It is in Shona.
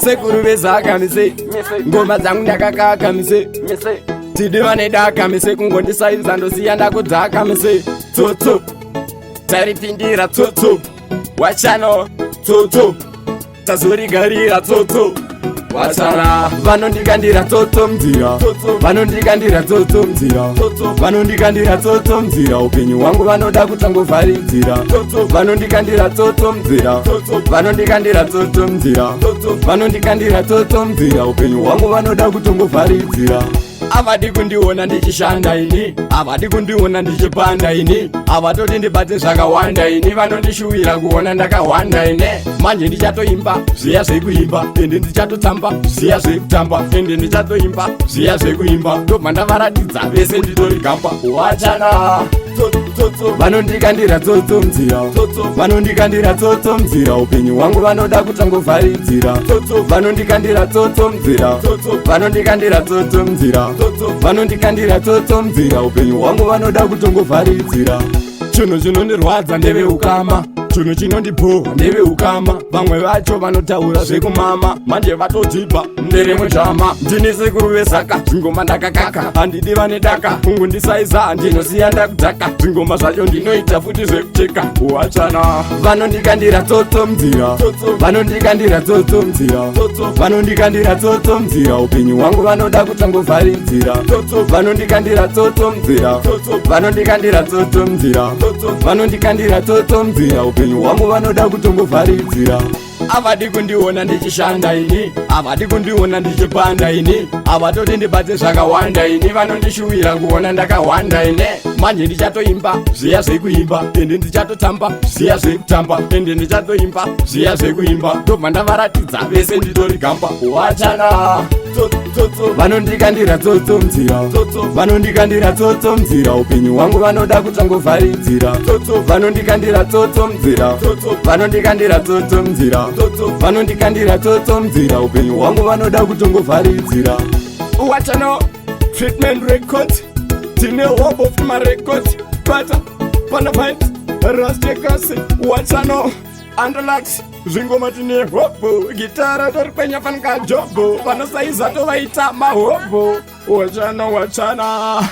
sekuru vezaka mise ngoma dzangu ndakakaka mise tidiva nedaka mise kungondisaiza ndosiya ndakudhaka mise tsotso taripindira tsotso wachano tsotso tazorigarira tsotso wachana vanondikandira tsotso mdzira vanondikandira tsotso mdzira vanondikandira tsotso mdzira upenyu hwangu vanoda kutangovharidzira vanondikandira tsotso mdzira vanondikandira tsotso mdzira vanondikandira tsotso mdzira upenyu hwangu vanoda kutongovharidzira avadi kundiona ndichishanda ini avadi kundiona ndichipanda ini avatoti ndibate zvakawanda ini vanondishuwira kuona ndakawanda ine manje ndichatoimba zviya zvekuimba ende ndichatotamba zviya zvekutamba ende ndichatoimba zviya zvekuimba ndobva ndavaratidza vese nditori gamba wachana vanondikandira tsotso mdzira vanondikandira tsotso mdzira upenyu hwangu vanoda kutangovharidzira vanondikandira tsotso mdzira vanondikandira tsotso mdzira vanondikandira tsotso mdzira upenyu hwangu vanoda kutongovharidzira chinhu chinondirwadza ndeveukama chinhu chinondibhuhwa ndeveukama vamwe vacho vanotaura zvekumama manje vatodhibha nderemujama ndini sekuru vezaka zvingoma ndakakaka handidi vane daka kungundisaiza handinosiya ndakudhaka zvingoma zvacho ndinoita futi zvekucheka wachana vanondikandira tsotso mdzira vanondikandira tsotso mdzira vanondikandira tsotso mdzira upenyu hwangu vanoda kutangovharidzira vanondikandira tsotso mdzira vanondikandira tsotso mdzira vanondikandira tsotso mdzira upenyu hwangu vanoda kutongovharidzira avadi kundiona ndichishanda ini avadi kundiona ndichipanda ini avatoti ndibate zvakawanda ini vanondishuwira kuona ndakawanda ine manje ndichatoimba zviya zvekuimba ende ndichatotamba zviya zvekutamba ende ndichatoimba zviya zvekuimba ndobva ndavaratidza vese nditori gamba wachana vanondikandira tsotso mdzira vanondikandira tsotso mdzira upenyu hwangu vanoda kutangovharidzira vanondikandira tsotso mdzira vanondikandira tsotso mdzira vanondikandira tsotso mdzira upenyu hwangu vanoda kutongovharidzira wachano treatment records tine hope of my records bata panavait rastekasi wachano andalax zvingoma tine hobo gitara tori kwenya fanika jobo vanosaiza tovaita mahobo wachana